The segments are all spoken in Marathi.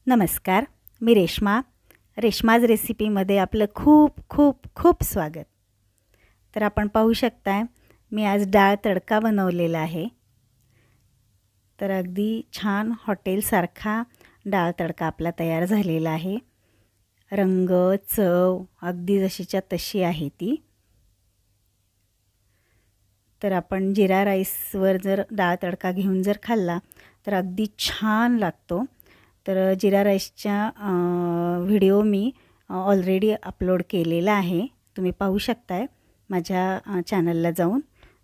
नमस्कार, मी रेश्माज रेसिपीमध्ये आपलं खूप खूप खूप स्वागत। तर आपण पाहू शकताय मी आज डाळ तडका बनवलेला आहे। तर अगदी छान हॉटेलसारखा डाळ तडका आपला तयार झालेला आहे। रंग चव अगदी जशीच्या तशी आहे ती। तर आपण जिरा राईसवर जर डाळ तडका घेऊन जर खाल्ला तर अगदी छान लागतो। तर जिरा राईसचा व्हिडिओ मी ऑलरेडी अपलोड केलेला आहे, तुम्ही पाहू शकताय माझ्या चॅनलला जाऊन।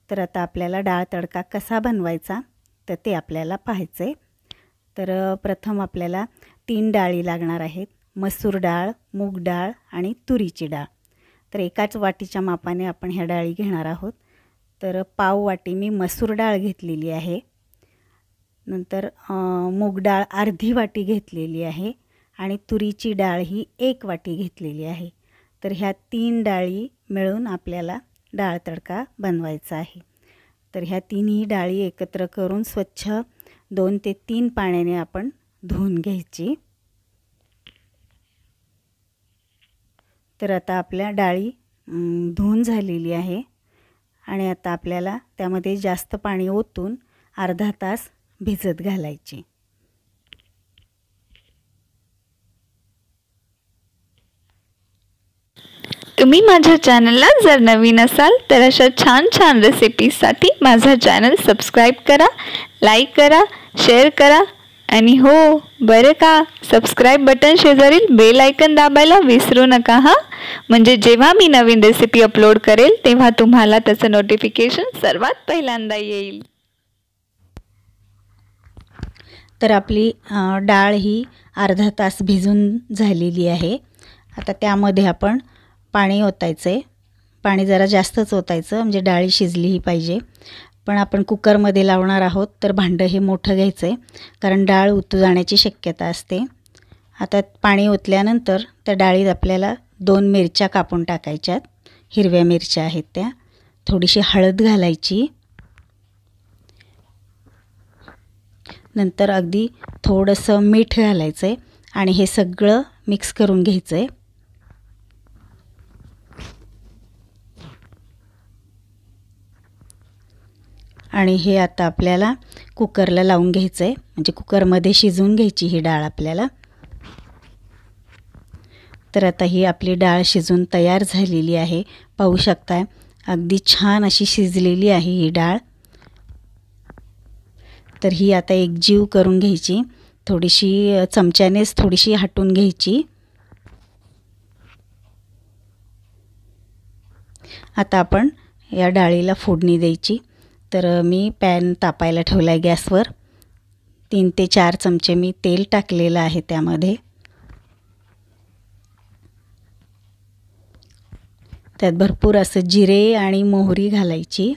तर आता आपल्याला डाळ तडका कसा बनवायचा तर ते आपल्याला पाहायचे। तर प्रथम आपल्याला 3 डाळी लागणार आहेत, मसूर डाळ, मूग डाळ आणि तुरीची डाळ। तर एकाच वाटीच्या मापाने आपण ह्या डाळी घेणार आहोत। तर पाव वाटी मी मसूर डाळ घेतलेली आहे, नंतर मूग डाळ अर्धी वाटी घेतलेली आहे आणि तुरीची डाळ ही 1 वाटी घेतलेली आहे। तर ह्या 3 डाळी मिळून आपल्याला डाळ तडका बनवायचा आहे। तर ह्या तिन्ही डाळी एकत्र करून स्वच्छ 2 ते 3 पाण्याने आपण धुवून घ्यायची। तर आता आपल्या डाळी धुवून झालेली आहे आणि आता आपल्याला त्यामध्ये जास्त पाणी ओतून अर्धा तास भिजत घालायची। तुम्ही माझ्या चॅनलला जर नवीन असाल तर अशा छान रेसिपीजसाठी माझा चॅनल सबस्क्राइब करा, लाईक करा, शेअर करा आणि हो बरं का, सबस्क्राइब बटन शेजारील बेल आयकन दाबायला विसरू नका हां, म्हणजे जेव्हा मी नवीन रेसिपी अपलोड करेल तेव्हा तुम्हाला त्याचं नोटिफिकेशन सर्वात पहिल्यांदा येईल। तर आपली डाळ ही अर्धा तास भिजून झालेली आहे। आता त्यामध्ये आपण पाणी ओतायचे। पाणी जरा जास्तच ओतायचं म्हणजे डाळ शिजलीही पाहिजे। पण आपण कुकरमध्ये लावणार आहोत तर भांडं हे मोठं घ्यायचं आहे, कारण डाळ उतू जाण्याची शक्यता असते। आता पाणी ओतल्यानंतर त्या डाळीत आपल्याला 2 मिरच्या कापून टाकायच्यात, हिरव्या मिरच्या आहेत त्या। थोडीशी हळद घालायची, नंतर अगदी थोडंसं मीठ घालायचं आहे आणि हे सगळं मिक्स करून घ्यायचं आहे। आणि हे आता आपल्याला कुकरला लावून घ्यायचं आहे, म्हणजे कुकरमध्ये शिजवून घ्यायची ही डाळ आपल्याला। तर आता ही आपली डाळ शिजून तयार झालेली आहे, पाहू शकताय अगदी छान अशी शिजलेली आहे ही डाळ। तर ही आता एकजीव करून घ्यायची, थोडीशी चमच्यानेच थोडीशी हटून घ्यायची। आता आपण या डाळीला फोडणी द्यायची। तर मी पॅन तापायला ठेवला आहे गॅसवर। 3 ते 4 चमचे मी तेल टाकलेलं आहे त्यामध्ये। त्यात भरपूर असं जिरे आणि मोहरी घालायची।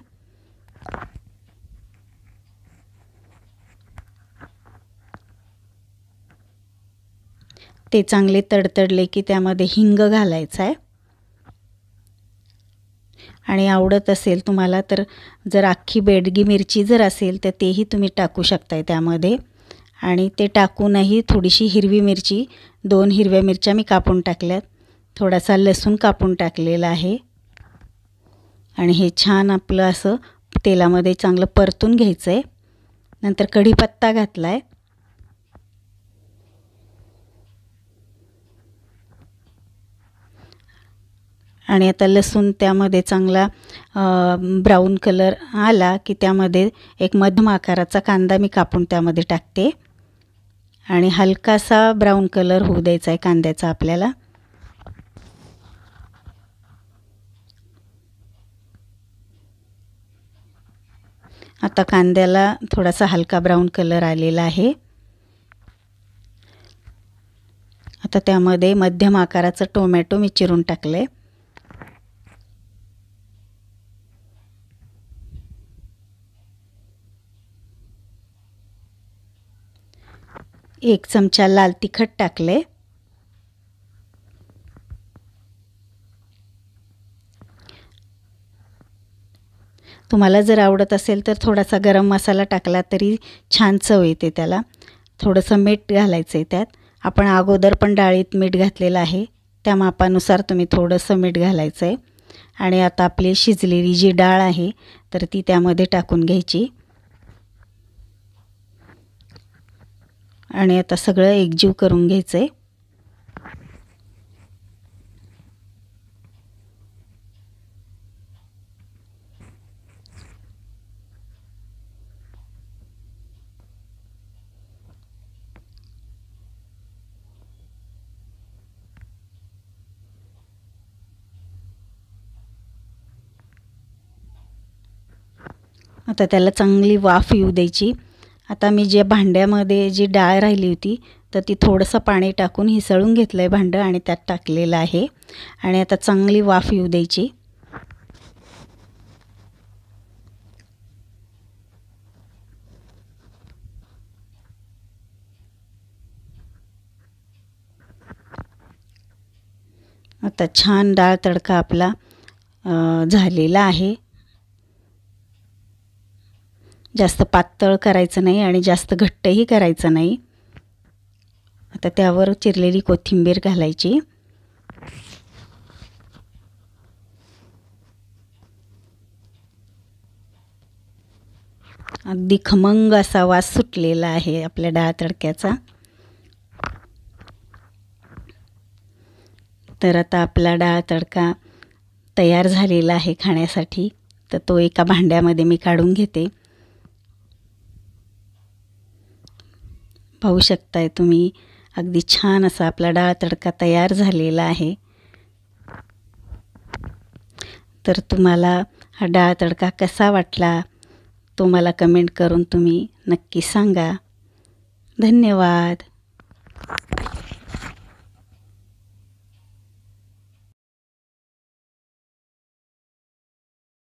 ते चांगले तडतडले की त्यामध्ये हिंग घालायचा आहे आणि आवडत असेल तुम्हाला तर जर अख्खी बेडगी मिरची जर असेल तर तेही तुम्ही टाकू शकताय त्यामध्ये। आणि ते टाकूनही थोडीशी हिरवी मिरची 2 हिरव्या मिरच्या मी कापून टाकल्यात, थोडासा लसूण कापून टाकलेला आहे आणि हे छान आपलं असं तेलामध्ये चांगलं परतून घ्यायचं आहे। नंतर कढीपत्ता घातला आहे आणि आता लसूण त्यामध्ये चांगला ब्राऊन कलर आला की त्यामध्ये एक मध्यम आकाराचा कांदा मी कापून त्यामध्ये टाकते आणि हलकासा ब्राऊन कलर होऊ द्यायचा आहे कांद्याचा आपल्याला। आता कांद्याला थोडासा हलका ब्राऊन कलर आलेला आहे। आता त्यामध्ये मध्यम आकाराचा टोमॅटो मी चिरून टाकले। एक चमचा लाल तिखट टाकले, तुम्हाला जर आवडत असेल तर थोडासा गरम मसाला टाकला तरी छान चव येते त्याला। थोडंसं मीठ घालायचं आहे त्यात आपण अगोदर पण डाळीत मीठ घातलेलं आहे, त्या मापानुसार तुम्ही थोडंसं मीठ घालायचं आहे. आणि आता आपली शिजलेली जी डाळ आहे तर ती त्यामध्ये टाकून घ्यायची आणि आता सगळं एकजीव करून घ्यायचं आहे. आता त्याला चांगली वाफ येऊ द्यायची. आता मी जे भांड्यामध्ये जी डाळ राहिली होती तर ती थोडंसं पाणी टाकून हिसळून घेतलं आहे भांडं आणि त्यात टाकलेलं आहे आणि आता चांगली वाफ येऊ द्यायची. आता छान डाळ तडका आपला झालेला आहे. जास्त पातळ करायचं नाही आणि जास्त घट्टही करायचं नाही. आता त्यावर चिरलेली कोथिंबीर घालायची. अगदी खमंग असा वास सुटलेला आहे आपल्या डाळ तडक्याचा. तर आता आपला डाळ तडका तयार झालेला आहे खाण्यासाठी. तर तो एका भांड्यामध्ये मी काढून घेते. पाहू शकताय तुम्ही, अगदी छान असा आपला डाळ तडका तयार झालेला आहे. तर तुम्हाला हा डाळ तडका कसा वाटला तो मला कमेंट करून तुम्ही नक्की सांगा. धन्यवाद.